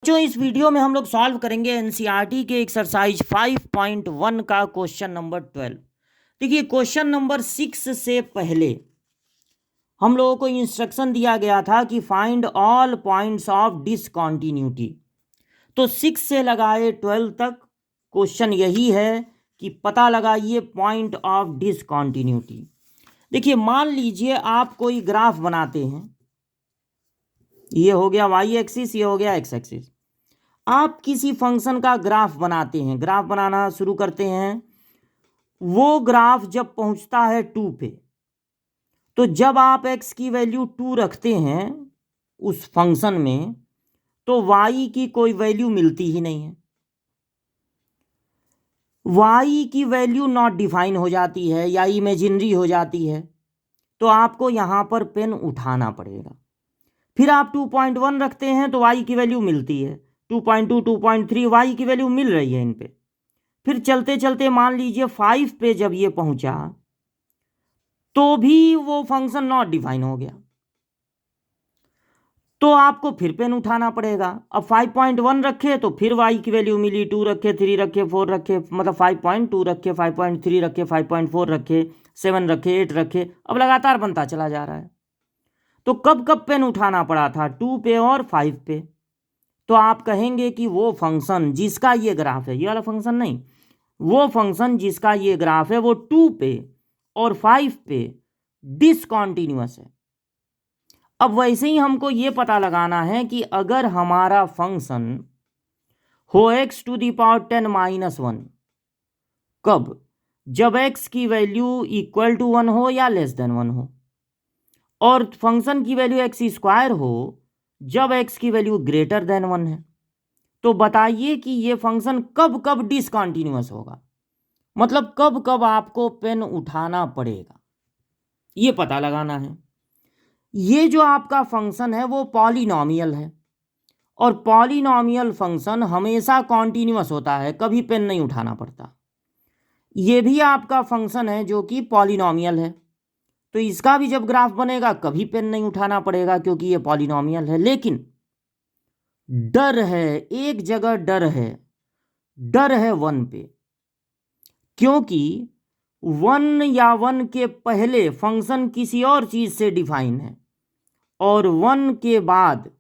जो इस वीडियो में हम लोग सॉल्व करेंगे एनसीईआरटी के एक्सरसाइज 5.1 का क्वेश्चन नंबर 12। देखिए क्वेश्चन नंबर 6 से पहले हम लोगों को इंस्ट्रक्शन दिया गया था कि find all points of discontinuity. तो 6 से लगाए 12 तक क्वेश्चन यही है कि पता लगाइए पॉइंट ऑफ डिसकंटिन्यूटी। देखिए मान लीजिए आप कोई ग्राफ बनाते हैं, ये हो गया वाई एक्सिस, ये हो गया एक्स एक्सिस। आप किसी फंक्शन का ग्राफ बनाते हैं, ग्राफ बनाना शुरू करते हैं। वो ग्राफ जब पहुंचता है 2 पे, तो जब आप x की वैल्यू 2 रखते हैं उस फंक्शन में, तो y की कोई वैल्यू मिलती ही नहीं है। y की वैल्यू नॉट डिफाइन हो जाती है या इमेजिनरी हो जाती है, तो आपको यहां पर पेन उठाना पड़ेगा। फिर आप 2.1 रखते हैं तो y की वैल्यू मिलती है, 2.2, 2.3 y की वैल्यू मिल रही है इन पे। फिर चलते चलते मान लीजिए 5 पे जब ये पहुंचा तो भी वो फंक्शन नॉट डिफाइन हो गया, तो आपको फिर पेन उठाना पड़ेगा। अब 5.1 रखे तो फिर y की वैल्यू मिली, 2 रखे, 3 रखे, 4 रखे, मतलब 5.2 रखे, 5.3 रखे, 5.4 रखे, 7 रखे, 8 रखे, अब लगातार बनता चला जा रहा है। तो कब कब पेन उठाना पड़ा था? 2 पे और 5 पे। तो आप कहेंगे कि वो फंक्शन जिसका ये ग्राफ है, ये वाला फंक्शन नहीं, वो फंक्शन जिसका ये ग्राफ है वो 2 पे और 5 पे डिसकंटिन्यूअस है। अब वैसे ही हमको ये पता लगाना है कि अगर हमारा फंक्शन हो x⁻10-1, कब? जब x की वैल्यू इक्वल टू 1 हो या लेस देन 1 हो, और फंक्शन की वैल्यू x² हो जब x की वैल्यू ग्रेटर देन 1 है। तो बताइए कि ये फंक्शन कब कब डिसकंटिन्यूअस होगा, मतलब कब कब आपको पेन उठाना पड़ेगा, ये पता लगाना है। ये जो आपका फंक्शन है वो पॉलिनॉमियल है, और पॉलिनॉमियल फंक्शन हमेशा कॉन्टिन्यूअस होता है, कभी पेन नहीं उठाना पड़ता। ये भी आपका फंक्शन है जो कि पॉलिनॉमियल है, तो इसका भी जब ग्राफ बनेगा कभी पेन नहीं उठाना पड़ेगा क्योंकि ये पॉलिनॉमियल है। लेकिन डर है, एक जगह डर है, डर है 1 पे, क्योंकि 1 या 1 के पहले फंक्शन किसी और चीज से डिफाइन है और 1 के बाद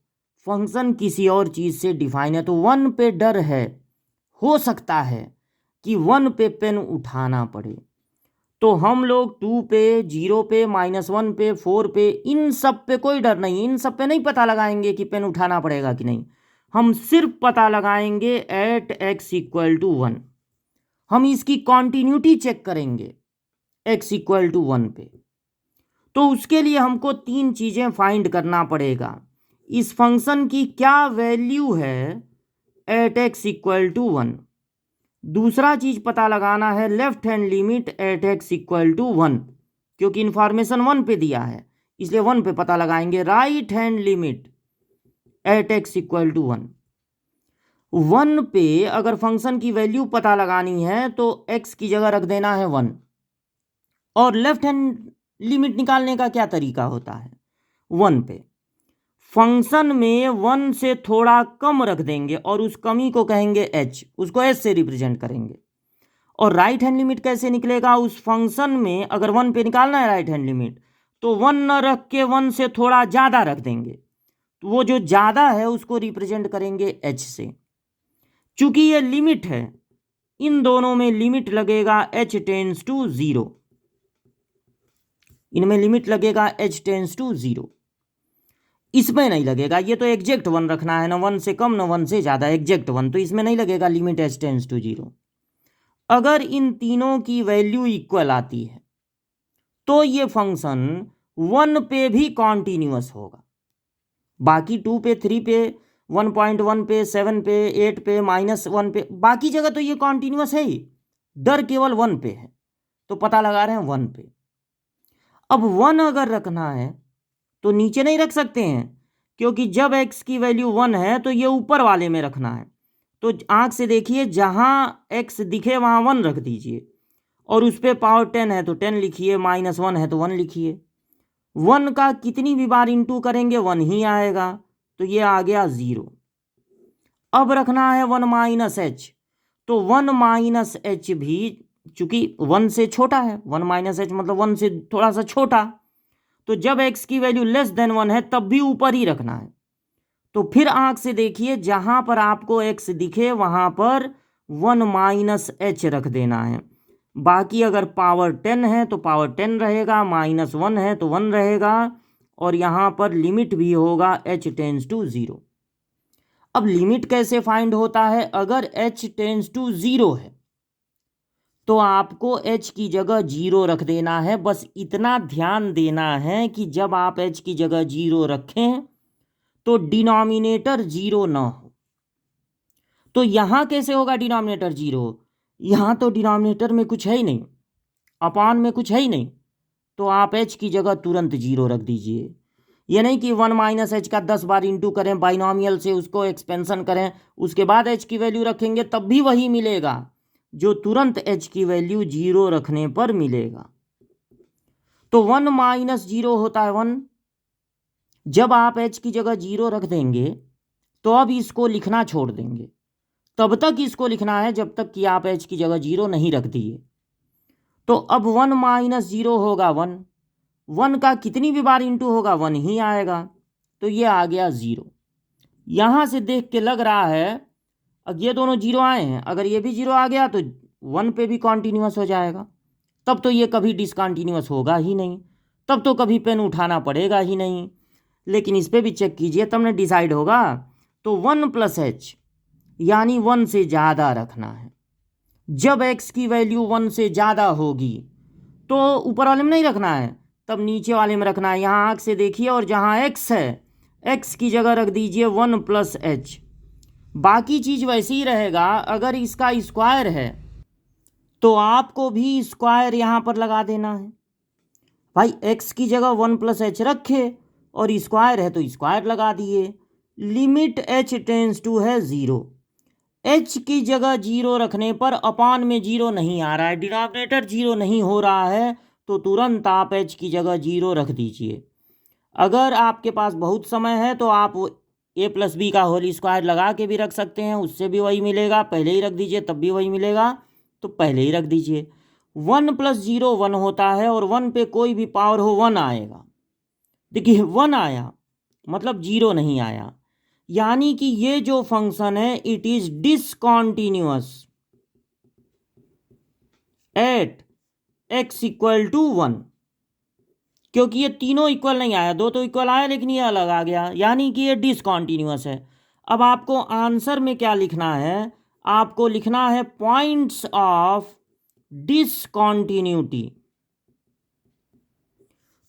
फंक्शन किसी और चीज से डिफाइन है। तो 1 पे डर है, हो सकता है कि 1 पे पेन उठाना पड़े। तो हम लोग 2 पे, 0 पे, -1 पे, 4 पे, इन सब पे कोई डर नहीं, इन सब पे नहीं पता लगाएंगे कि पेन उठाना पड़ेगा कि नहीं। हम सिर्फ पता लगाएंगे एट x=1। हम इसकी कॉन्टिन्यूटी चेक करेंगे x=1 पे। तो उसके लिए हमको 3 चीजें फाइंड करना पड़ेगा। इस फंक्शन की क्या वैल्यू है एट x=1। दूसरा चीज पता लगाना है left hand limit at x=1, क्योंकि इंफॉर्मेशन 1 पे दिया है इसलिए 1 पे पता लगाएंगे। Right hand limit at x=1। 1 पे अगर फंक्शन की वैल्यू पता लगानी है तो x की जगह रख देना है 1। और लेफ्ट हैंड लिमिट निकालने का क्या तरीका होता है? 1 पे फंक्शन में 1 से थोड़ा कम रख देंगे और उस कमी को कहेंगे h, उसको h से रिप्रेजेंट करेंगे। और राइट हैंड लिमिट कैसे निकलेगा? उस फंक्शन में अगर 1 पे निकालना है राइट हैंड लिमिट, तो 1 न रख के 1 से थोड़ा ज़्यादा रख देंगे, तो वो जो ज़्यादा है उसको रिप्रेजेंट करेंगे h से। चूंकि ये लिमिट है, इन दोनों में लिमिट लगेगा h → 0, इनमें लिमिट लगेगा h → 0, इसमें नहीं लगेगा। ये तो एग्जैक्ट 1 रखना है ना, 1 से कम ना 1 से ज़्यादा, एग्जैक्ट 1, तो इसमें नहीं लगेगा लिमिट h → 0। अगर इन तीनों की वैल्यू इक्वल आती है तो ये फंक्शन 1 पे भी कॉन्टिन्यूअस होगा। बाकी 2 पे, 3 पे, 1.1 पे, 7 पे, 8 पे, -1 पे, बाकी जगह तो ये कॉन्टिन्यूअस है ही, डर केवल 1 पे है, तो पता लगा रहे हैं 1 पे। अब 1 अगर रखना है तो नीचे नहीं रख सकते हैं, क्योंकि जब x की वैल्यू 1 है तो ये ऊपर वाले में रखना है। तो आंख से देखिए, जहां x दिखे वहां 1 रख दीजिए, और उस पर पावर 10 है तो 10 लिखिए, -1 है तो 1 लिखिए। 1 का कितनी भी बार इंटू करेंगे 1 ही आएगा, तो ये आ गया 0। अब रखना है 1 माइनस एच, तो 1 माइनस एच भी चूंकि 1 से छोटा है, 1 माइनस एच मतलब 1 से थोड़ा सा छोटा, तो जब x की वैल्यू लेस देन 1 है तब भी ऊपर ही रखना है। तो फिर आंख से देखिए, जहां पर आपको x दिखे वहां पर 1 माइनस एच रख देना है। बाकी अगर पावर 10 है तो पावर 10 रहेगा, माइनस 1 है तो 1 रहेगा, और यहां पर लिमिट भी होगा h टेंस टू 0। अब लिमिट कैसे फाइंड होता है? अगर h टेंस टू 0 है तो आपको h की जगह 0 रख देना है। बस इतना ध्यान देना है कि जब आप h की जगह 0 रखें तो डिनोमिनेटर 0 ना हो। तो यहां कैसे होगा डिनोमिनेटर 0? यहां तो डिनोमिनेटर में कुछ है ही नहीं, अपान में कुछ है ही नहीं, तो आप h की जगह तुरंत 0 रख दीजिए। ये नहीं कि 1 माइनस एच का 10 बार इंटू करें बाइनोमियल से, उसको एक्सपेंशन करें, उसके बाद h की वैल्यू रखेंगे तब भी वही मिलेगा जो तुरंत h की वैल्यू 0 रखने पर मिलेगा। तो 1 माइनस 0 होता है 1। जब आप h की जगह 0 रख देंगे तो अब इसको लिखना छोड़ देंगे, तब तक इसको लिखना है जब तक कि आप h की जगह 0 नहीं रख दिए। तो अब 1 माइनस 0 होगा 1, 1 का कितनी भी बार इंटू होगा 1 ही आएगा, तो ये आ गया 0। यहां से देख के लग रहा है, अब ये दोनों 0 आए हैं, अगर ये भी 0 आ गया तो 1 पे भी कॉन्टिन्यूअस हो जाएगा, तब तो ये कभी डिसकॉन्टिन्यूअस होगा ही नहीं, तब तो कभी पेन उठाना पड़ेगा ही नहीं। लेकिन इस पर भी चेक कीजिए तब ना डिसाइड होगा। तो 1 प्लस एच यानी 1 से ज़्यादा रखना है। जब x की वैल्यू 1 से ज़्यादा होगी तो ऊपर वाले में नहीं रखना है, तब नीचे वाले में रखना है। यहाँ आँख से देखिए और जहाँ x है x की जगह रख दीजिए 1 प्लस एच। बाकी चीज़ वैसे ही रहेगा। अगर इसका स्क्वायर है तो आपको भी स्क्वायर यहाँ पर लगा देना है। भाई x की जगह 1 प्लस एच रखे और स्क्वायर है तो स्क्वायर लगा दिए। लिमिट h टेंस टू है 0। h की जगह 0 रखने पर अपान में 0 नहीं आ रहा है, डिनोमिनेटर 0 नहीं हो रहा है, तो तुरंत आप h की जगह 0 रख दीजिए। अगर आपके पास बहुत समय है तो आप a प्लस बी का होल स्क्वायर लगा के भी रख सकते हैं, उससे भी वही मिलेगा। पहले ही रख दीजिए तब भी वही मिलेगा, तो पहले ही रख दीजिए। 1 प्लस 0 1 होता है, और 1 पे कोई भी पावर हो 1 आएगा। देखिए 1 आया मतलब 0 नहीं आया, यानी कि ये जो फंक्शन है it is discontinuous at x equal to 1। क्योंकि ये तीनों इक्वल नहीं आया, दो तो इक्वल आया लेकिन ये अलग आ गया, यानी कि ये डिसकॉन्टिन्यूअस है। अब आपको आंसर में क्या लिखना है? आपको लिखना है पॉइंट्स ऑफ डिसकॉन्टिन्यूटी।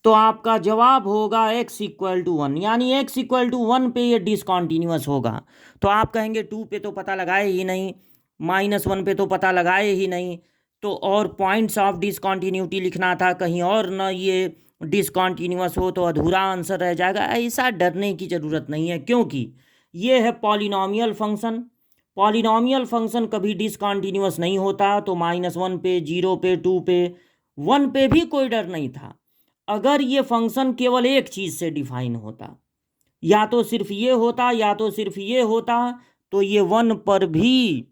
तो आपका जवाब होगा x इक्वल टू 1, यानी x इक्वल टू 1 पे ये डिसकॉन्टिन्यूअस होगा। तो आप कहेंगे 2 पे तो पता लगाए ही नहीं, -1 पे तो पता लगाए ही नहीं, तो और पॉइंट्स ऑफ डिसकॉन्टिन्यूटी लिखना था, कहीं और ना ये डिसकॉन्टिन्यूअस हो तो अधूरा आंसर रह जाएगा। ऐसा डरने की ज़रूरत नहीं है, क्योंकि ये है पॉलिनॉमियल फंक्शन। पॉलिनॉमियल फंक्शन कभी डिसकॉन्टिन्यूअस नहीं होता। तो -1 पे, 0 पे, 2 पे, 1 पे भी कोई डर नहीं था। अगर ये फंक्शन केवल एक चीज़ से डिफाइन होता, या तो सिर्फ ये होता या तो सिर्फ ये होता, तो ये 1 पर भी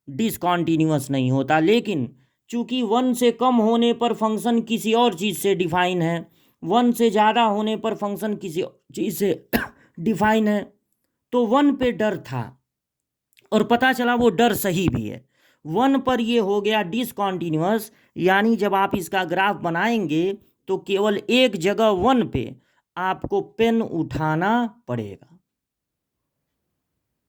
डिसकॉन्टिन्यूअस नहीं होता। लेकिन चूंकि 1 से कम होने पर फंक्शन किसी और चीज़ से डिफाइन है, 1 से ज़्यादा होने पर फंक्शन किसी चीज़ से डिफाइन है, तो 1 पे डर था और पता चला वो डर सही भी है। 1 पर ये हो गया डिसकॉन्टिन्यूअस, यानी जब आप इसका ग्राफ बनाएंगे तो केवल एक जगह 1 पे आपको पेन उठाना पड़ेगा।